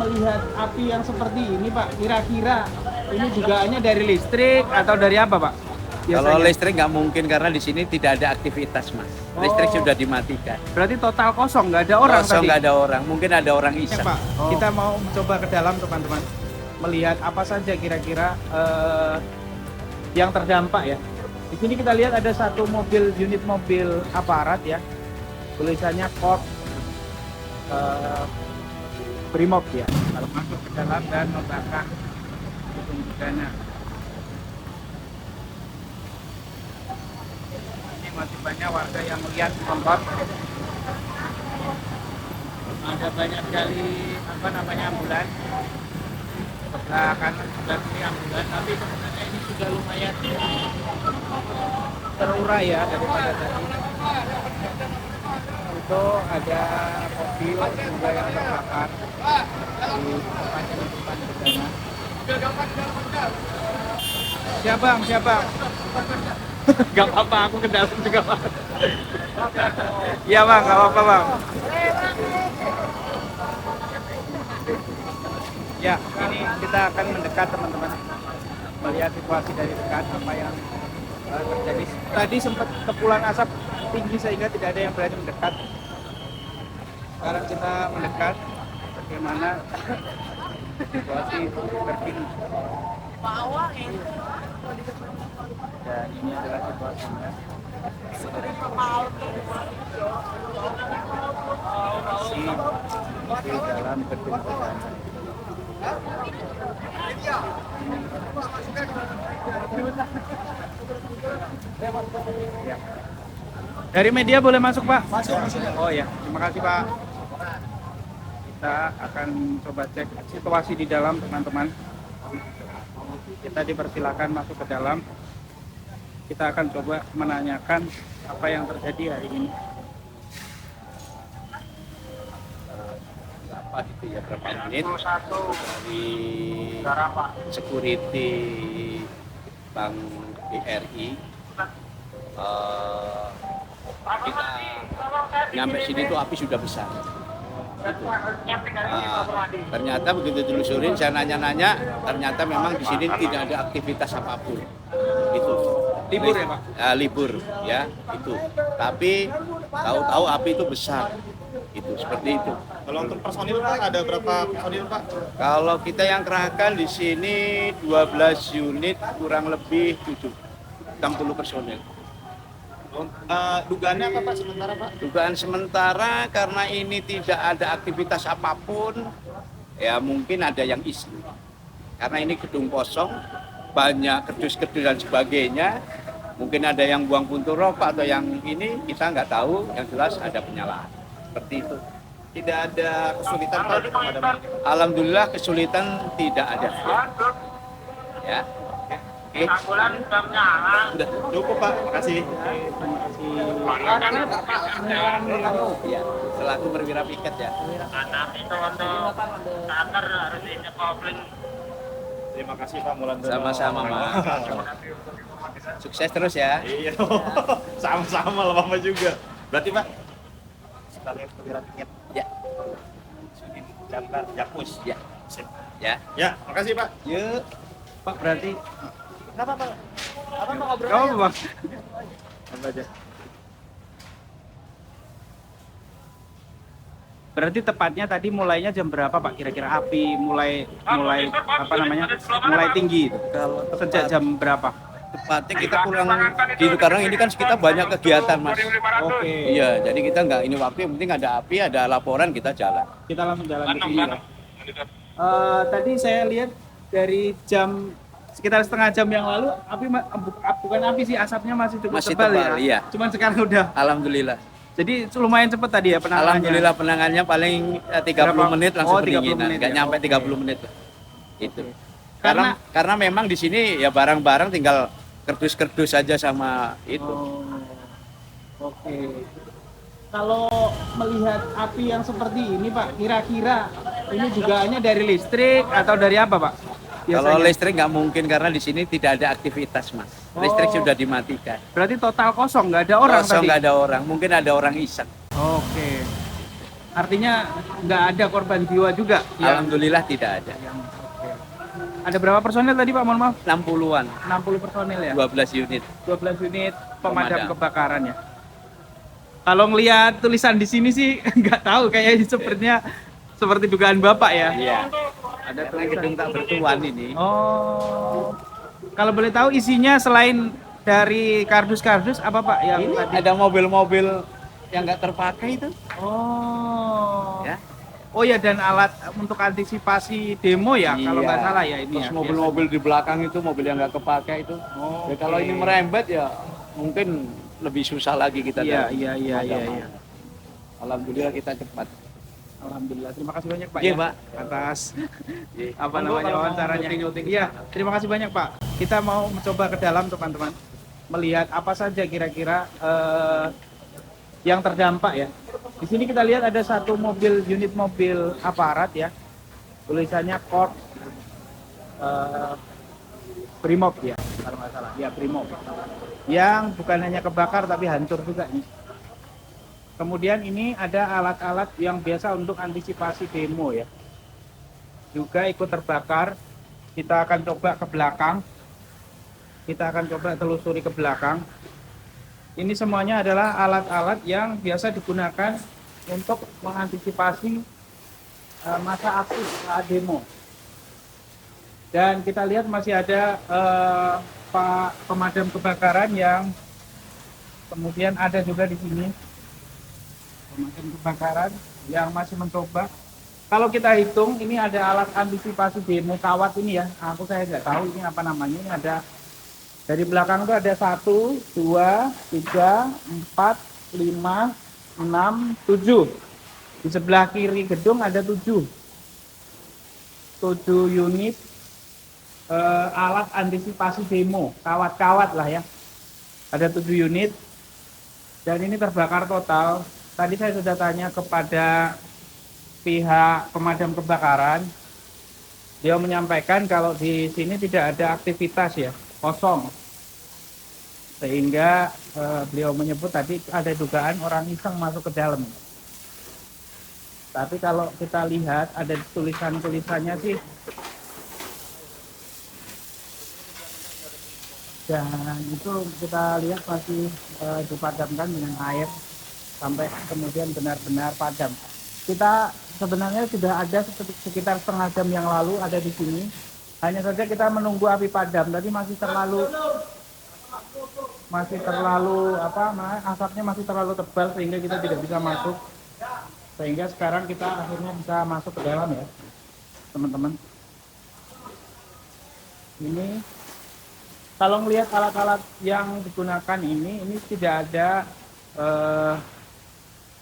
melihat api yang seperti ini Pak, kira-kira ini dugaannya dari listrik atau dari apa Pak? Kalau Biasanya. listrik nggak mungkin karena di sini tidak ada aktivitas mas. Listrik sudah dimatikan. Berarti total kosong, nggak ada orang Kosong, tadi? nggak ada orang. Mungkin ada orang Ya, iseng. Pak, kita mau coba ke dalam teman-teman. Melihat apa saja kira-kira yang terdampak ya. Di sini kita lihat ada satu mobil, unit mobil aparat ya. Tulisannya Korps Brimob ya. Kalau masuk ke dalam dan membakar gedung pidana. Ini masih banyak warga yang melihat nonton. Ada banyak sekali ambulan. Sebelah kanan sebelah kiri ambulan, tapi sebenarnya ini sudah lumayan terurai ya daripada tadi. Itu ada mobil juga yang terbakar di tempatnya di depan bedana. Siapa bang? Gak apa-apa, aku ke dalam juga bang. Iya bang, gak apa-apa bang. Ya, ini kita akan mendekat teman-teman, melihat situasi dari dekat apa yang terjadi. Tadi sempat kepulan asap tinggi sehingga tidak ada yang berani mendekat. Sekarang kita mendekat, bagaimana situasi terkini. Dan ini adalah situasinya. Di dalam gedung perdana. Ya. Dari media boleh masuk Pak? Masuk. Oh ya, terima kasih Pak. Kita akan coba cek situasi di dalam teman-teman. Kita dipersilakan masuk ke dalam. Kita akan coba menanyakan apa yang terjadi hari ini. Berapa gitu ya, berapa menit dari security Bank BRI kita nyampe sini tuh api sudah besar gitu. Ternyata begitu telusurin, saya nanya-nanya, ternyata memang di sini tidak ada aktivitas apapun itu. Libur ya Pak? Libur ya itu, tapi tahu-tahu api itu besar itu, seperti itu. Kalau untuk personil Pak, ada berapa personil Pak? Kalau kita yang kerahkan di sini 12 unit, kurang lebih 60 personil. Dugaannya apa Pak sementara Pak? Dugaan sementara karena ini tidak ada aktivitas apapun, ya mungkin ada yang iseng. Karena ini gedung kosong, banyak kerdus-kerdus dan sebagainya. Mungkin ada yang buang puntung rokok atau yang ini, kita nggak tahu. Yang jelas ada penyalahan. Seperti itu. Tidak ada kesulitan Pak? Alhamdulillah kesulitan tidak ada. Ya. Oke. Sudah cukup Pak, makasih. Ya, selaku perwira piket ya. Terima kasih Pak Mulandono. Sama-sama, Mas. Sukses terus ya. Iya, sama-sama lah Mama juga. Berarti Pak, sebagai perwira piket. Ya. Damkar Jakpus. Ya. Sip. Ya. Ya, makasih Pak. Yuk. Pak berarti Kenapa Pak? Apa mau ngobrol? kamu Bang? Apa aja? Berarti tepatnya tadi mulainya jam berapa Pak? Kira-kira api mulai mulai tinggi itu. Kalau Sejak jam berapa? tepatnya kita pulang di sekarang ini kan kita banyak kegiatan Mas. Oke. Iya, jadi kita nggak ini waktu yang penting ada api, ada laporan kita jalan. Kita langsung jalan ke sini ya. Tadi saya lihat dari jam sekitar setengah jam yang lalu api bukan api sih, asapnya masih cukup Masih tebal, tebal, ya. iya. Cuman sekarang udah. Alhamdulillah. Jadi lumayan cepat tadi ya penanganannya. Alhamdulillah penanganannya paling 30 Berapa? menit langsung Oh, 30 pendinginan. menit Nggak ya. nyampe Oke. 30 menit lah. Itu. Karena- Karena memang di sini ya barang-barang tinggal kerdus-kerdus saja sama itu. Oh, oke. Kalau melihat api yang seperti ini Pak, kira-kira ini dugaannya dari listrik atau dari apa Pak? Kalau Biasanya. listrik nggak mungkin karena di sini tidak ada aktivitas Mas. Listrik Oh. sudah dimatikan. Berarti total kosong, nggak ada orang Kosong, tadi? nggak ada orang. Mungkin ada orang iseng. Oke. Artinya nggak ada korban jiwa juga? Alhamdulillah tidak ada. Oke. Ada berapa personil tadi Pak? Mohon maaf. 60-an, 60 personil ya? 12 unit. 12 unit pemadam Pemadam. kebakaran ya. Kalau ngelihat tulisan di sini sih nggak tahu, kayaknya sepertinya seperti dugaan Bapak ya. Iya. Ada Karena gedung tak bertuan ini. Oh. Kalau boleh tahu isinya selain dari kardus-kardus apa Pak yang Ini tadi? ada mobil-mobil yang nggak terpakai itu. Oh. Ya. Oh ya, dan alat untuk antisipasi demo ya kalau nggak Iya. salah ya ini Terus ya. mobil-mobil di belakang itu mobil yang nggak kepakai itu. Oh, Ya, kalau oke. ini merembet ya mungkin lebih susah lagi kita. Iya, dalam iya, iya, iya, pemadaman. iya. Alhamdulillah kita cepat. Alhamdulillah. Terima kasih banyak Pak Iya, ya Pak. atas apa Monggo namanya kalau mau wawancaranya. nyuting-nyuting. Iya, terima kasih banyak Pak. Kita mau mencoba ke dalam teman-teman, melihat apa saja kira-kira yang terdampak ya. Di sini kita lihat ada satu mobil, unit mobil aparat ya. Tulisannya Korps Brimob ya, kalau nggak salah. Ya, Brimob. Yang bukan hanya kebakar tapi hancur juga nih. Kemudian ini ada alat-alat yang biasa untuk antisipasi demo ya. Juga ikut terbakar. Kita akan coba ke belakang. Kita akan coba telusuri ke belakang. Ini semuanya adalah alat-alat yang biasa digunakan untuk mengantisipasi masa aksi saat demo. Dan kita lihat masih ada Pak pemadam kebakaran yang kemudian ada juga di sini. Pemadam kebakaran yang masih mencoba. Kalau kita hitung ini ada alat antisipasi demo kawat ini ya. Saya nggak tahu ini apa namanya. Ini ada dari belakang itu ada 1, 2, 3, 4, 5, 6, 7. Di sebelah kiri gedung ada 7 unit alat antisipasi demo, kawat-kawat lah ya. Ada 7 unit dan ini terbakar total. Tadi saya sudah tanya kepada pihak pemadam kebakaran. Dia menyampaikan kalau di sini tidak ada aktivitas ya, kosong. Sehingga beliau menyebut tadi ada dugaan orang iseng masuk ke dalam. Tapi kalau kita lihat ada tulisan-tulisannya sih, dan itu kita lihat masih dipadamkan dengan air sampai kemudian benar-benar padam. Kita sebenarnya sudah ada sekitar setengah jam yang lalu ada di sini. Hanya saja kita menunggu api padam. Tadi masih terlalu asapnya masih terlalu tebal sehingga kita tidak bisa masuk. Sehingga sekarang kita akhirnya bisa masuk ke dalam ya, teman-teman. Ini kalau melihat alat-alat yang digunakan ini tidak ada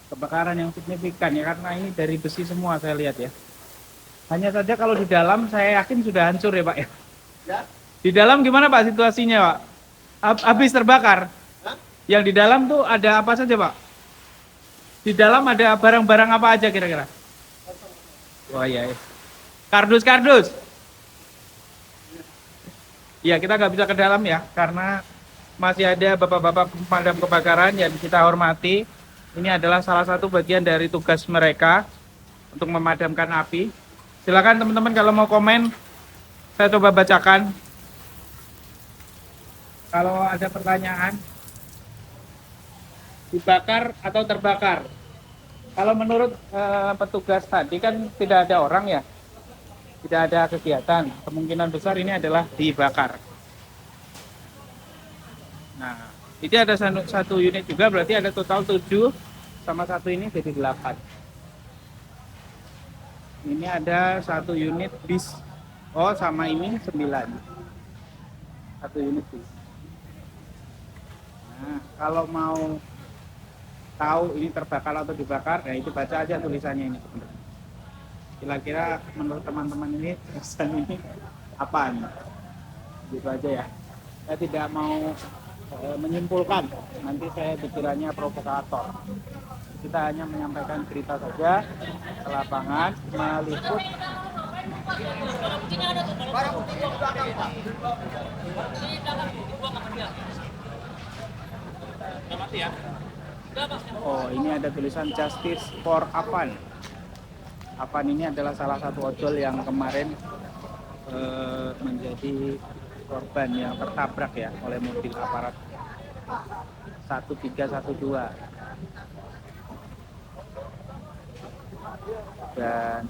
kebakaran yang signifikan ya, karena ini dari besi semua saya lihat ya. Hanya saja kalau di dalam saya yakin sudah hancur ya Pak ya. Di dalam gimana Pak situasinya Pak? Habis terbakar? Yang di dalam tuh ada apa saja Pak? Di dalam ada barang-barang apa aja kira-kira? Wah iya. Kardus-kardus. Ya kita nggak bisa ke dalam ya, karena masih ada bapak-bapak pemadam kebakaran yang kita hormati. Ini adalah salah satu bagian dari tugas mereka untuk memadamkan api. Silakan teman-teman kalau mau komen, saya coba bacakan. Kalau ada pertanyaan, dibakar atau terbakar? Kalau menurut petugas tadi kan tidak ada orang ya, tidak ada kegiatan. Kemungkinan besar ini adalah dibakar. Nah, ini ada satu unit juga, berarti ada total 7 sama satu ini jadi 8. Ini ada satu unit bis. Oh, sama ini 9. Satu unit bis. Nah, kalau mau tahu ini terbakar atau dibakar, ya itu baca aja tulisannya ini. Kira-kira menurut teman-teman ini tulisan ini apaan? Gitu aja ya. Saya tidak mau menyimpulkan, nanti saya pikirannya provokator. Kita hanya menyampaikan berita saja ke lapangan, meliput. Mati ya. Oh, ini ada tulisan Justice for Avan. Avan ini adalah salah satu ojol yang kemarin menjadi korban yang tertabrak ya oleh mobil aparat 1312. Dan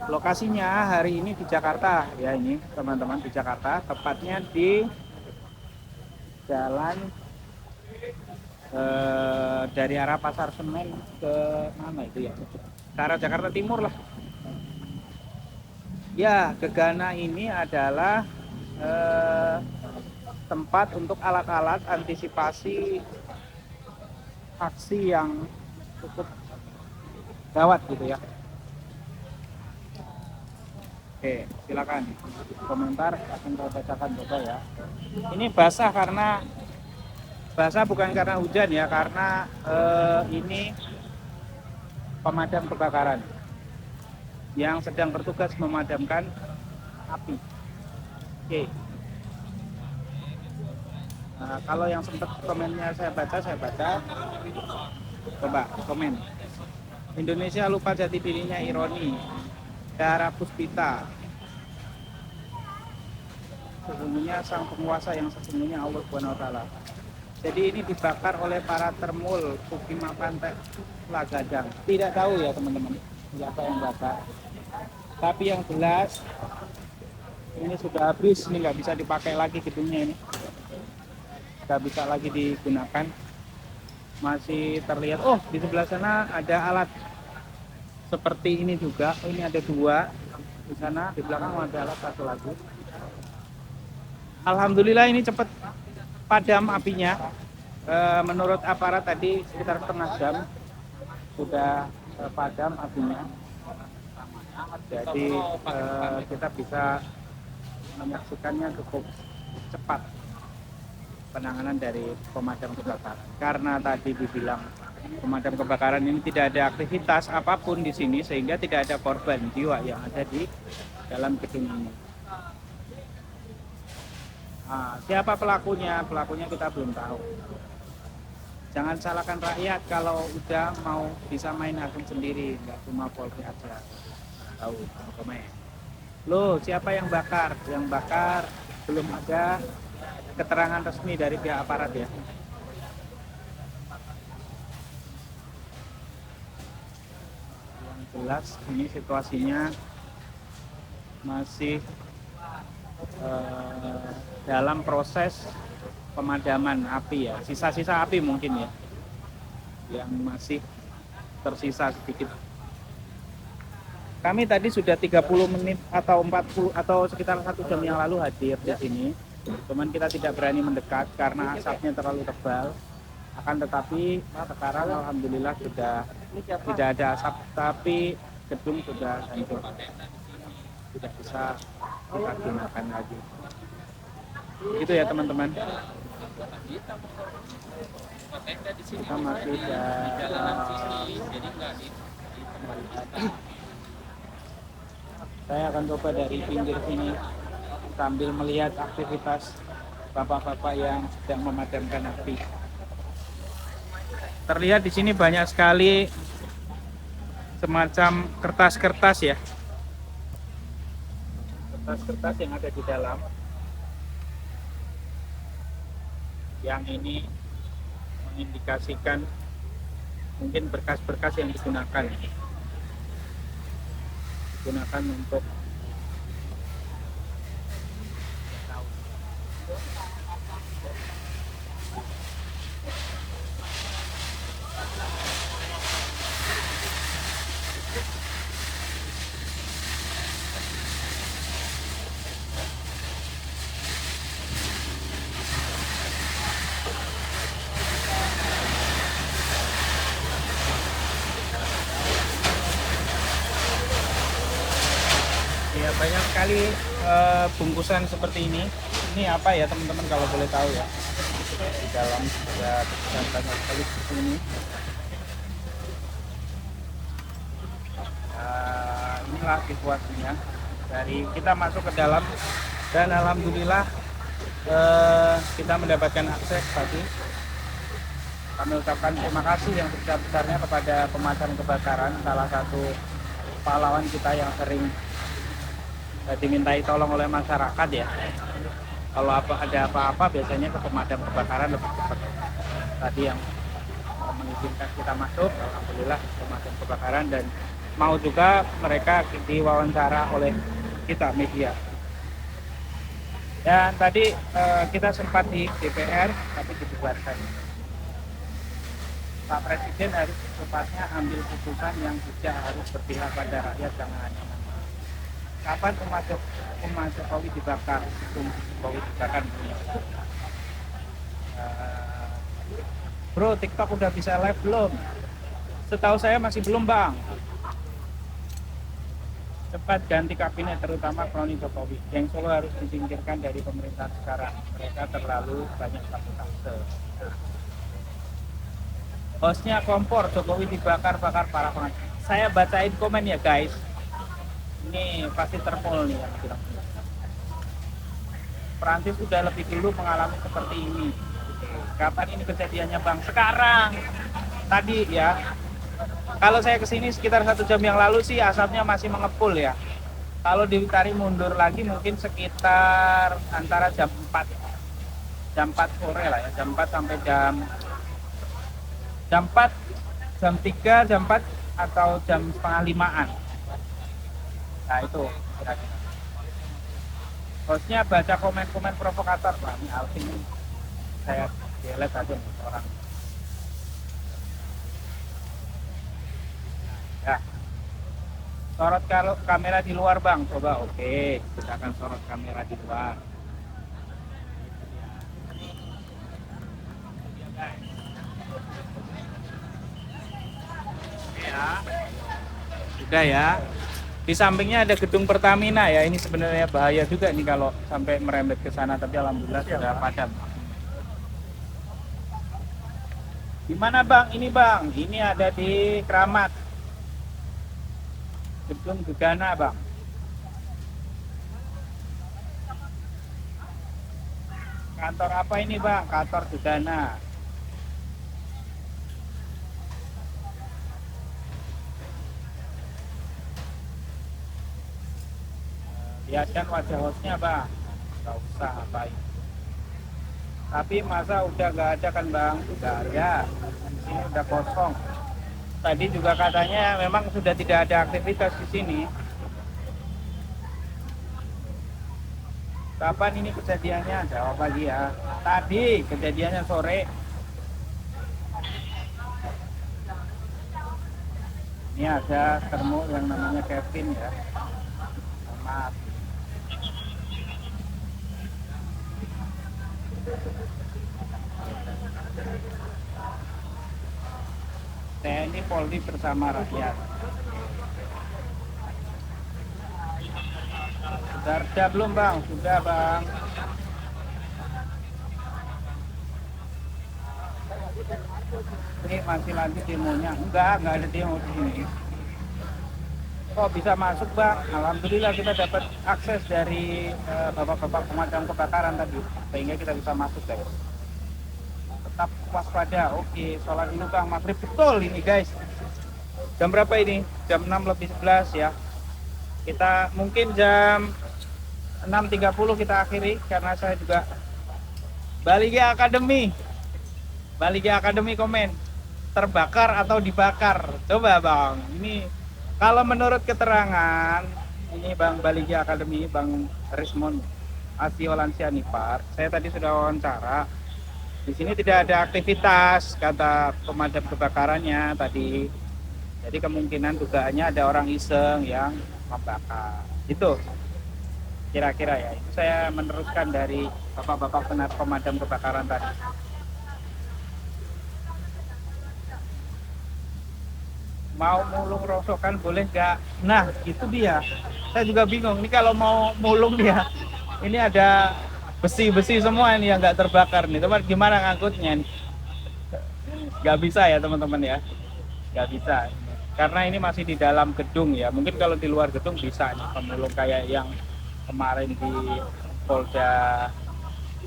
lokasinya hari ini di Jakarta ya, ini teman-teman, di Jakarta, tepatnya di jalan dari arah Pasar Senen ke mana itu ya, ke arah Jakarta Timur lah ya. Gegana ini adalah tempat untuk alat-alat antisipasi aksi yang cukup gawat gitu ya. Oke, silakan komentar, akan saya bacakan coba ya. Ini basah bukan karena hujan ya, karena ini pemadam kebakaran yang sedang bertugas memadamkan api. Oke. Nah, kalau yang sempat komennya saya baca. Coba komen. Indonesia lupa jati dirinya, ironi. Dara Puspita. Sesungguhnya sang penguasa yang sesungguhnya Allah Subhanahu wa taala. Jadi ini dibakar oleh para termul Pukima Pantai Lagadang. Tidak tahu ya teman-teman siapa yang bakar. Tapi yang jelas ini sudah habis, ini nggak bisa dipakai lagi gedungnya ini. Nggak bisa lagi digunakan. Masih terlihat, oh di sebelah sana ada alat seperti ini juga. Oh, ini ada dua di sana, di belakang ada alat satu lagi. Alhamdulillah ini cepat padam apinya. Menurut aparat tadi sekitar setengah jam sudah padam apinya. Jadi kita bisa menyaksikannya cukup cepat penanganan dari pemadam kebakaran. Karena tadi dibilang pemadam kebakaran ini tidak ada aktivitas apapun di sini, sehingga tidak ada korban jiwa yang ada di dalam gedung ini. Nah, siapa pelakunya? Pelakunya kita belum tahu. Jangan salahkan rakyat kalau udah mau bisa main hakim sendiri, nggak cuma Polri aja. Tahu, komen. Loh, siapa yang bakar? Yang bakar belum ada keterangan resmi dari pihak aparat ya. Yang jelas ini situasinya masih dalam proses pemadaman api ya, sisa-sisa api mungkin ya yang masih tersisa sedikit. Kami tadi sudah 30 menit atau 40 atau sekitar 1 jam yang lalu hadir di sini. Cuman kita tidak berani mendekat karena asapnya terlalu tebal. Akan tetapi sekarang alhamdulillah sudah tidak ada asap, tapi gedung sudah hancur. Tidak bisa kita gunakan lagi. Itu ya teman-teman. Kita masih saya akan coba dari pinggir sini sambil melihat aktivitas bapak-bapak yang sedang memadamkan api. Terlihat di sini banyak sekali semacam kertas-kertas ya. Kertas-kertas yang ada di dalam. Yang ini mengindikasikan mungkin berkas-berkas yang digunakan untuk ya. Banyak sekali bungkusan seperti ini. Ini apa ya teman-teman kalau boleh tahu ya? Di dalam ada bungkusan banyak sekali seperti ini. Inilah situasinya. Dari kita masuk ke dalam dan alhamdulillah kita mendapatkan akses tadi Kami ucapkan terima kasih yang sebesar-besarnya kepada pemadam kebakaran, salah satu pahlawan kita yang sering dimintai tolong oleh masyarakat ya. Kalau ada apa-apa biasanya ke pemadam kebakaran lebih cepat. Tadi yang mengizinkan kita masuk, alhamdulillah pemadam kebakaran, dan mau juga mereka diwawancara oleh kita media. Dan tadi kita sempat di DPR tapi dibubarkan. Pak Presiden harus secepatnya ambil keputusan yang bijak, harus berpihak pada rakyat, jangan hanya nama. Kapan umat Jokowi dibakar? Jokowi dibakar dunia. Bro, TikTok udah bisa live belum? Setahu saya masih belum, Bang. Cepat ganti kabinet, terutama kroni Jokowi. Geng Solo harus disingkirkan dari pemerintahan sekarang. Mereka terlalu banyak sabotase. Hostnya kompor, Jokowi dibakar-bakar para pengacara. Saya bacain komen ya guys. Ini pasti terpol nih yang bilang. Perancis sudah lebih dulu mengalami seperti ini. Kapan ini kejadiannya Bang? Sekarang. Tadi ya. Kalau saya kesini sekitar 1 jam yang lalu sih asapnya masih mengepul ya. Kalau ditarik mundur lagi mungkin sekitar antara jam 4. Jam 4 sore lah ya. Jam 4 sampai jam 4, jam 3, jam 4 atau jam setengah 5-an. Nah itu kira-kira. Hostnya baca komen-komen provokator. Wah ini Alvin ini saya delete aja orang. Ya. Sorot kalau kamera di luar Bang, coba oke. Kita akan sorot kamera di luar. Ya. Sudah ya. Di sampingnya ada gedung Pertamina ya. Ini sebenarnya bahaya juga nih kalau sampai merembet ke sana, tapi alhamdulillah sudah padam. Di mana Bang? Ini Bang. Ini ada di Kramat. Gedung Gegana Bang. Kantor apa ini Bang? Kantor Gegana. Lihatkan wajah hostnya Bang. Gak usah ngapain. Tapi masa udah gak ada kan Bang? Sudah ada. Di sini udah kosong. Tadi juga katanya memang sudah tidak ada aktivitas di sini. Kapan ini kejadiannya? Jawab lagi ya. Tadi kejadiannya sore. Ini ada termo yang namanya Kevin ya. Maaf. TNI Polri bersama rakyat. Sudah reda belum Bang? Sudah Bang. Ini masih lanjut demonya. Enggak ada demo di sini. Kok bisa masuk Bang? Alhamdulillah kita dapat akses dari bapak-bapak pemadam kebakaran tadi, sehingga kita bisa masuk guys. Tetap waspada. Oke, sholat dulu Bang, maghrib betul ini guys. Jam berapa ini? Jam 6:11 ya. Kita mungkin jam 6.30 kita akhiri karena saya juga Baligya Academy komen terbakar atau dibakar. Coba Bang, ini kalau menurut keterangan ini Bang Baligya Academy, Bang Rismon Asiolansia Nipar, saya tadi sudah wawancara. Di sini tidak ada aktivitas, kata pemadam kebakarannya tadi. Jadi kemungkinan dugaannya ada orang iseng yang membakar. Itu kira-kira ya. Itu saya meneruskan dari bapak-bapak pemadam kebakaran tadi. Mau mulung rosokan boleh nggak? Nah itu dia. Saya juga bingung. Ini kalau mau mulung dia, ini ada besi-besi semua ini yang nggak terbakar nih. Teman gimana ngangkutnya nih? Nggak bisa ya teman-teman ya. Nggak bisa. Karena ini masih di dalam gedung ya. Mungkin kalau di luar gedung bisa nih pemulung kayak yang kemarin di Polda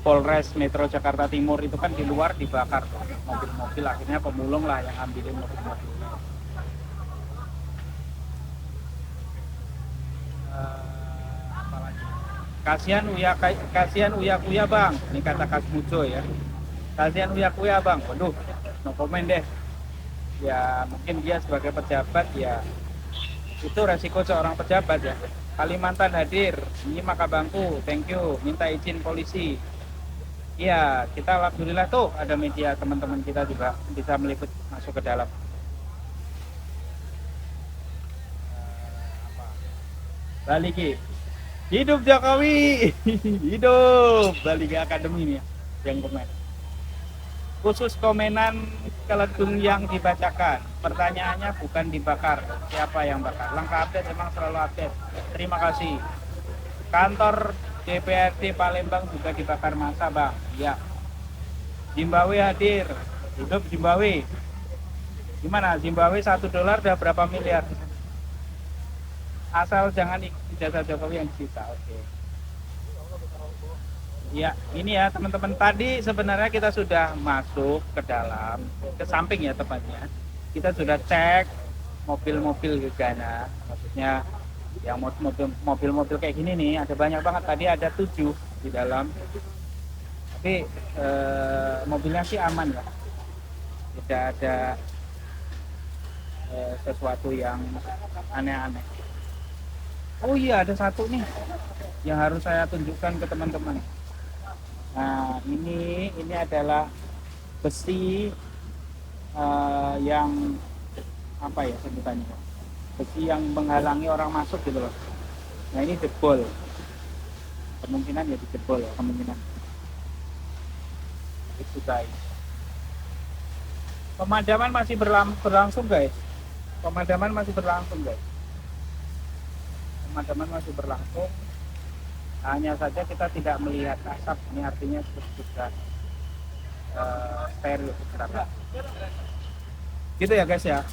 Polres Metro Jakarta Timur itu kan di luar dibakar tuh mobil-mobil, akhirnya pemulung lah yang ambilin mobil-mobilnya. Apalagi kasihan Uya Kuya bang, ini kata Kas Mujo ya, kasihan Uya Kuya bang. Waduh, no komen deh ya, mungkin dia sebagai pejabat ya, itu resiko seorang pejabat ya. Kalimantan hadir, nyimak abangku, thank you, minta izin polisi. Iya, kita alhamdulillah tuh ada media teman-teman kita juga bisa meliput masuk ke dalam. Apa? Baligi, hidup Jokowi, hidup Baligi Academy nih yang komen. Khusus komenan keledung yang dibacakan, pertanyaannya bukan dibakar, siapa yang bakar. Langkah update emang selalu update. Terima kasih. Kantor DPRD Palembang juga dibakar massa bang. Iya. Zimbabwe hadir, hidup Zimbabwe. Gimana Zimbabwe $1 udah berapa miliar? Asal jangan ijazah Jokowi yang disita. Oke. Ya, ini ya teman-teman, tadi sebenarnya kita sudah masuk ke dalam, ke samping ya tepatnya. Kita sudah cek mobil-mobil Gegana, maksudnya yang mobil-mobil kayak gini nih, ada banyak banget, tadi ada 7 di dalam. Tapi mobilnya sih aman ya, tidak ada sesuatu yang aneh-aneh. Oh iya, ada satu nih yang harus saya tunjukkan ke teman-teman. Nah, ini adalah besi yang apa ya sebutannya? Besi yang menghalangi orang masuk gitu loh. Nah, ini jebol. Kemungkinan ya dijebol ya, kemungkinan. Itu guys. Pemadaman masih berlangsung guys. Pemadaman masih berlangsung guys. Pemadaman masih berlangsung. Hanya saja kita tidak melihat asap, ini artinya sudah steril. Gitu ya guys ya.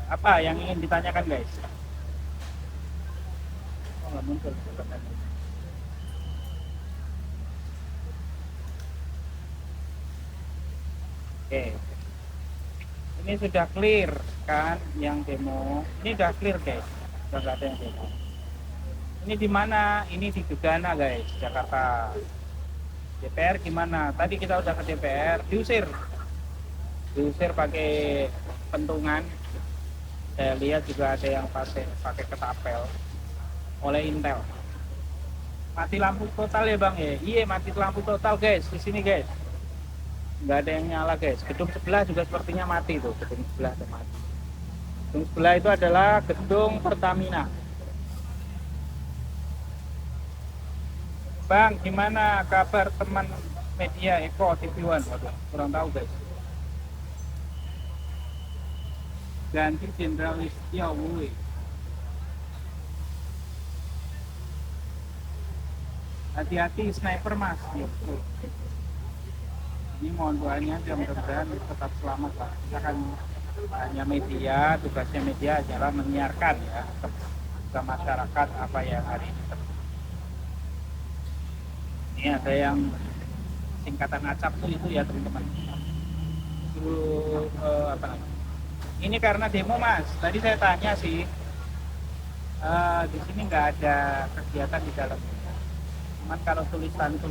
Apa yang ingin ditanyakan guys? Oh, nggak muncul. Oke. Ini sudah clear kan yang demo. Ini sudah clear guys. Sudah nggak ada yang demo. Ini di mana? Ini di Gegana guys, Jakarta. DPR gimana? Tadi kita udah ke DPR, diusir pakai pentungan. Saya lihat juga ada yang pakai ketapel oleh Intel. Mati lampu total ya bang ya? Iya, mati lampu total guys di sini guys. Nggak ada yang nyala guys. Gedung sebelah juga sepertinya mati tuh, gedung sebelah ada mati. Gedung sebelah itu adalah gedung Pertamina. Bang, gimana kabar teman media Eko TV One? Waduh, kurang tahu guys. Ganti Jenderal Listio Wuy. Hati-hati sniper mas. Gitu. Ini mohon doanya, mudah-mudahan tetap selamat lah. Kita kan hanya media, tugasnya media adalah menyiarkan ya ke masyarakat apa yang hari ini terjadi. Ini ada yang singkatan acap tuh itu ya teman-teman. Itu apa namanya? Ini karena demo mas. Tadi saya tanya sih, di sini nggak ada kegiatan di dalam. Cuman kalau tulisannya,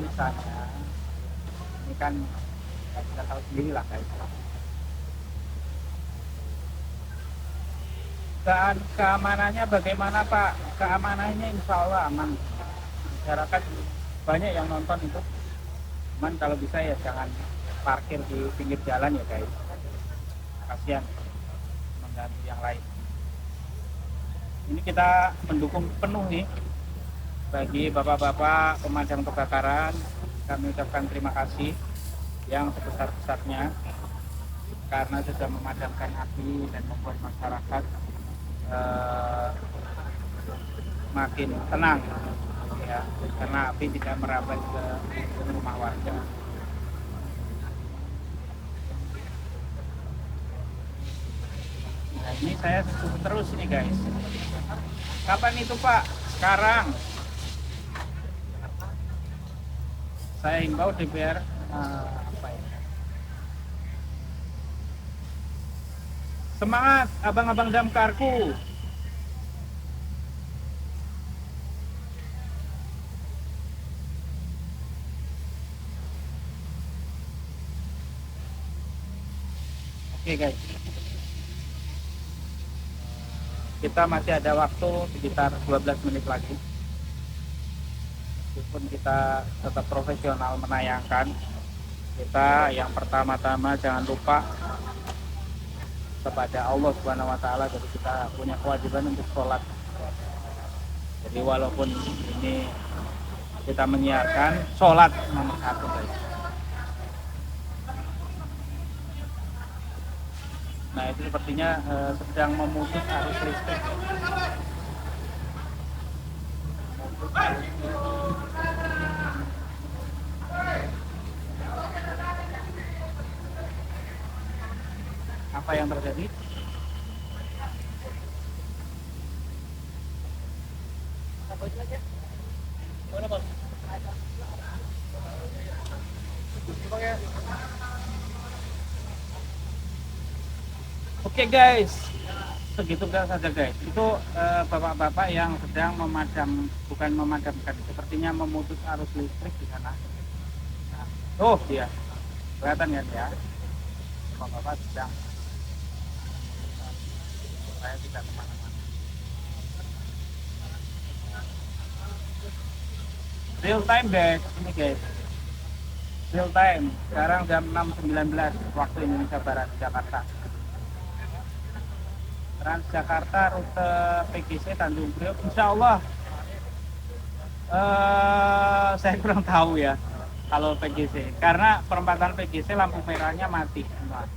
ini kan kita tahu sendiri lah guys. Keamanannya bagaimana Pak? Keamanannya insya Allah aman. Masyarakat banyak yang nonton itu. Cuman kalau bisa ya jangan parkir di pinggir jalan ya guys. Kasihan mengganggu yang lain. Ini kita mendukung penuh nih bagi bapak-bapak pemadam kebakaran. Kami ucapkan terima kasih yang sebesar-besarnya karena sudah memadamkan api dan membuat masyarakat makin tenang ya, karena api tidak merambat ke rumah warga. Nah, ini saya terus ini guys. Kapan itu Pak? Sekarang. saya himbau DPR apa ya? Semangat abang-abang damkarku. Oke guys, kita masih ada waktu sekitar 12 menit lagi. Meskipun kita tetap profesional menayangkan, kita yang pertama-tama jangan lupa kepada Allah Subhanahu wa taala, jadi kita punya kewajiban untuk sholat. Jadi walaupun ini kita menyiarkan, sholat nomor satu guys. Nah itu sepertinya sedang memutus arus listrik. Apa yang terjadi? Oke guys, segitu saja guys. Itu bapak-bapak yang sedang bukan memadamkan, sepertinya memutus arus listrik di sana. Nah, oh iya, kelihatan kan ya, bapak-bapak sedang supaya tidak kemana-mana. Real time guys, ini guys, real time. Sekarang jam 6.19 waktu Indonesia Barat, Jakarta. Transjakarta rute PGC Tanjung Priok, insya Allah saya kurang tahu ya kalau PGC, karena perempatan PGC lampu merahnya mati semua.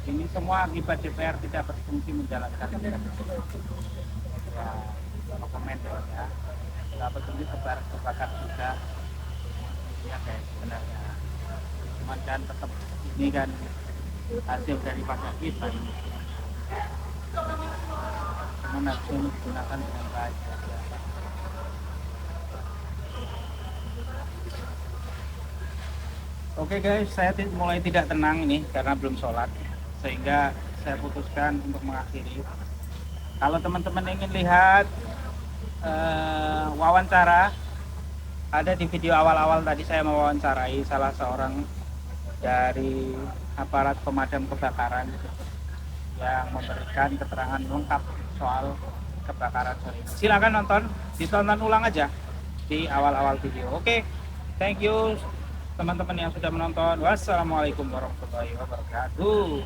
Ini semua akibat DPR tidak berfungsi menjalankan ya, dokumen ya, tidak berfungsi kebakar juga ya guys sebenarnya. Cuman kan tetap ini kan hasil daripada kita ini, cuman harusnya digunakan dengan baik ya. Oke guys, saya mulai tidak tenang ini karena belum sholat, sehingga saya putuskan untuk mengakhiri. Kalau teman-teman ingin lihat wawancara, ada di video awal-awal tadi saya mewawancarai salah seorang dari aparat pemadam kebakaran yang memberikan keterangan lengkap soal kebakaran sore ini. Silakan nonton, ditonton ulang aja di awal-awal video. Oke, thank you teman-teman yang sudah menonton. Wassalamualaikum warahmatullahi wabarakatuh.